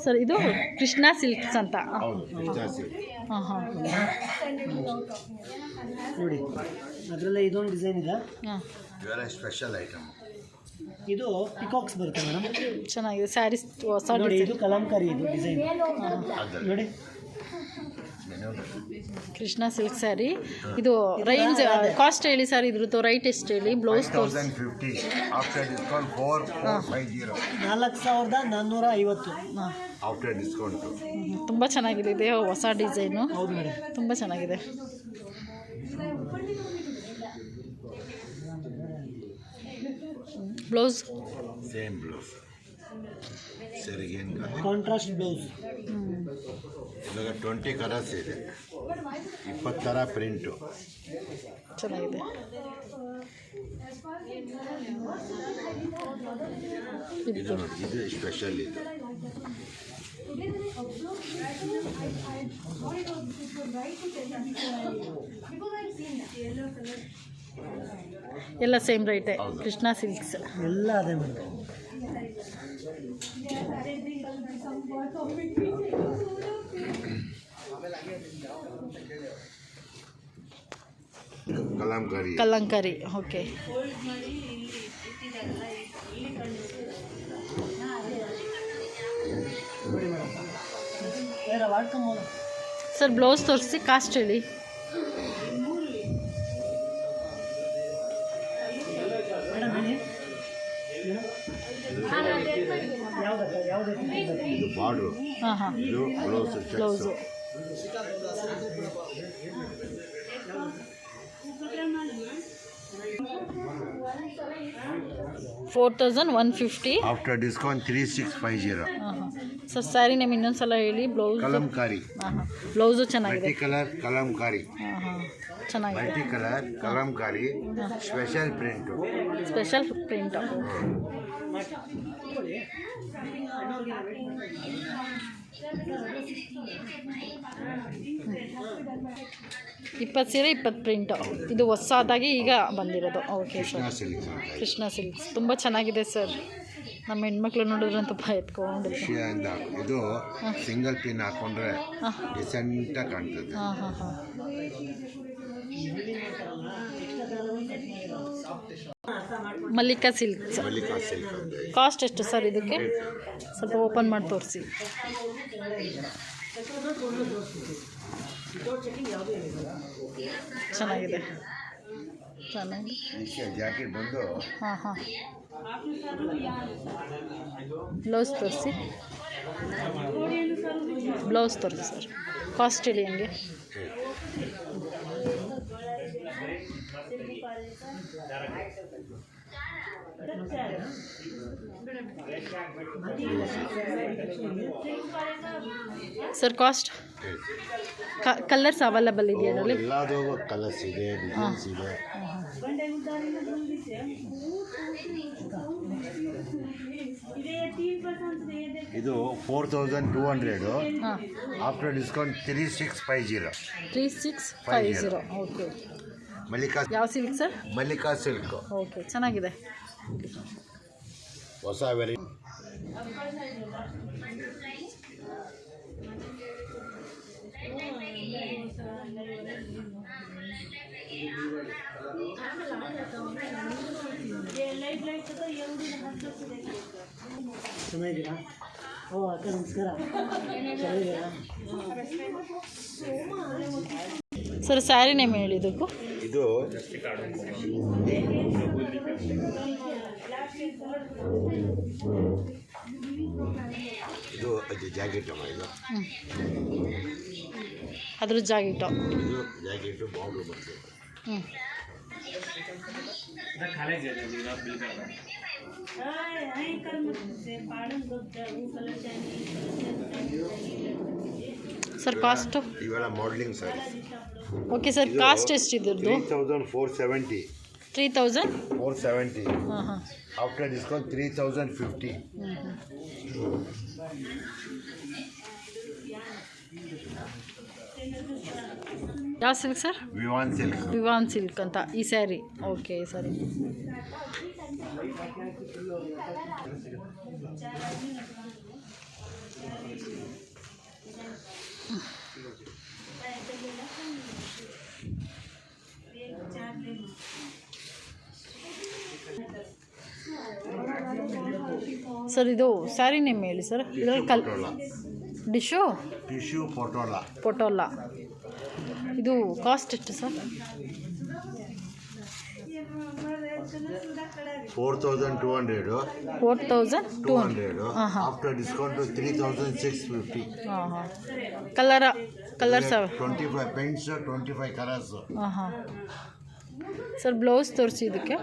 Sir ಇದು Krishna silks ಅಂತ. ಹೌದು, ಕೃಷ್ಣ ಸಿಲ್ಕ್. ಹಾಂ ಹಾಂ ನೋಡಿ, ಅದರಲ್ಲೇ ಇದೊಂದು ಡಿಸೈನ್ ಇದೆ. ಹಾಂ, ಇವೆಲ್ಲ ಸ್ಪೆಷಲ್ ಐಟಮ್. ಇದು ಪಿಕಾಕ್ಸ್ ಬರುತ್ತೆ ಮೇಡಮ್. ಚೆನ್ನಾಗಿದೆ ಸ್ಯಾರೀಸ್ ಹೊಸ ನೋಡಿ, ಇದು ಕಲಂಕಾರಿ ಇದು ಡಿಸೈನ್ ನೋಡಿ. ಕೃಷ್ಣ ಸಿಲ್ಕ್ ಸ್ಯಾರಿ. ಇದು ರೇಂಜ್ ಕಾಸ್ಟ್ ಹೇಳಿ ಸರ್, ಇದ್ರದ್ದು ರೈಟ್ ಎಷ್ಟು ಹೇಳಿ? ಬ್ಲೌಸ್ ತೋರಿಸಿ. 5050 ಆಫ್ಟರ್ ಡಿಸ್ಕೌಂಟ್ 4450. 4450 after discount. ತುಂಬ ಚೆನ್ನಾಗಿದೆ, ಇದೆ ಹೊಸ ಡಿಸೈನು. ಹೌದು ಮೇಡಮ್, ತುಂಬ ಚೆನ್ನಾಗಿದೆ. ಬ್ಲೌಸ್ ಸೇಮ್ ಬ್ಲೌಸ್, ಸರಿಗೆ ಕಾಂಟ್ರಾಸ್ಟ್ ಬ್ಲೌಸ್. ಇವಾಗ 20 ಕಲರ್ಸ್ ಇದೆ, 20 ಥರ ಪ್ರಿಂಟು. ಚೆನ್ನಾಗಿದೆ. ಇದು ನೋಡಿ, ಇದು ಸ್ಪೆಷಲ್. ಇದು ಎಲ್ಲ ಸೇಮ್ ರೈಟೇ, ಕೃಷ್ಣ ಸಿಲ್ಕ್ಸ್ ಎಲ್ಲ ಅದೇ madam. Kalamkari. Kalamkari, okay. Sir blouse ತೋರಿಸಿ, ಕಾಸ್ಟ್ ಹೇಳಿ. ಇದು ಬಾರ್ಡ್ರು. ಹಾಂ ಹಾಂ, ಇದು ಬ್ಲೌಸು. ಬ್ಲೌಸು. $4150. After discount 3650. ಹಾಂ ಹಾಂ. ಸರ್ ಸ್ಯಾರಿ ನೇಮ್ ಇನ್ನೊಂದ್ಸಲ ಹೇಳಿ. ಬ್ಲೌಸ್. ಕಲಂಕಾರಿ. ಹಾಂ ಹಾಂ, ಬ್ಲೌಸು ಚೆನ್ನಾಗಿದೆ. Multi colour Kalamkari. ಹಾಂ ಹಾಂ, ಚೆನ್ನಾಗಿದೆ. Multi colour Kalamkari, special print. Special print. ಇಪ್ಪತ್ತು ಸೀರೆ 20 ಪ್ರಿಂಟು. ಇದು ಹೊಸದಾಗಿ ಈಗ ಬಂದಿರೋದು. Okay sir. ಕೃಷ್ಣ ಸಿಲ್ಕ್ಸ್ ತುಂಬ ಚೆನ್ನಾಗಿದೆ ಸರ್. ನಮ್ಮ ಹೆಣ್ಮಕ್ಳು ನೋಡಿದ್ರಂತೂ ಭಯ ಎತ್ಕೊಂಡು. ಇದು ಸಿಂಗಲ್ ಪಿನ್ ಹಾಕೊಂಡ್ರೆ ಡಿಸೆಂಟಾಗಿ ಕಾಣ್ತದೆ. ಹಾಂ ಹಾಂ ಹಾಂ. Mallika silks. Mallika silk. Cost ಎಷ್ಟು ಸರ್ ಇದಕ್ಕೆ? ಸ್ವಲ್ಪ ಓಪನ್ ಮಾಡಿ ತೋರಿಸಿ. ಚೆನ್ನಾಗಿದೆ, ಚೆನ್ನಾಗಿ. ಜಾಕೆಟ್ ಬಂದು. ಹಾಂ ಹಾಂ. ಬ್ಲೌಸ್ ತೋರಿಸಿ. ಬ್ಲೌಸ್ ತೋರಿಸಿ ಸರ್. ಕಾಸ್ಟ್ ಹೇಳಿ ಹಂಗೆ. ಸರ್ ಕಾಸ್ಟ್ ಕಲರ್ಸ್ ಅವೈಲಬಲ್ ಇದೆಯಾ ಅದರಲ್ಲಿ? ಎಲ್ಲದೂ ಕಲರ್ಸ್ ಇದೆ, ಡಿಸೈನ್ಸ್ ಇದೆ. ಇದು 4200. After discount 3650. 3650. ಓಕೆ. ಮಲ್ಲಿಕಾ. ಯಾವ silk sir? Mallika silk. Okay, ಚೆನ್ನಾಗಿದೆ. ಹೊಸ ವೆರೈಟಿ. ಚೆನ್ನಾಗಿದ್ದೀರಾ? ಓ ಅಕ್ಕ ನಮಸ್ಕಾರ. ಚೆನ್ನಾಗಿದ್ದೀರಾ ಸರ್? ಸ್ಯಾರಿ ನೇಮ್ ಹೇಳಿ ಇದಕ್ಕೂ. ಇದು ಇದು ಜಾಕೆಟ್ ಅಮ್ಮ. ಇದು ಅದ್ರ ಜಾಕೆಟು. ಇದು ಜಾಕೆಟು ಬಾರ್ಡ್ರು ಬರ್ತದೆ. ಹ್ಞೂ. Sir cost? ಇವೆಲ್ಲ modelling sir. Okay sir, cost ಎಷ್ಟು ಇದ್ರದ್ದು? 3470. 3470. ಹಾಂ ಹಾಂ. After discount 3050. ಯಾವ silk sir? Vivan silk. Vivan silk ಅಂತ ಈ ಸ್ಯಾರಿ. ಓಕೆ ಸರಿ. ಸರ್ ಇದು ಸ್ಯಾರಿ ನೇಮ್ ಹೇಳಿ ಸರ್. ಇದರಲ್ಲಿ ಡಿಶು ಟಿಶ್ಯೂ ಪೊಟೋಲಾ. ಇದು ಕಾಸ್ಟ್ ಎಷ್ಟು ಸರ್? 4,200. 4,200. After discount to 3,650. ಹಾಂ. Colour sir 25 pens, 25 colors. ಹಾಂ. ಸರ್ ಬ್ಲೌಸ್ ತೋರಿಸಿ ಇದಕ್ಕೆ.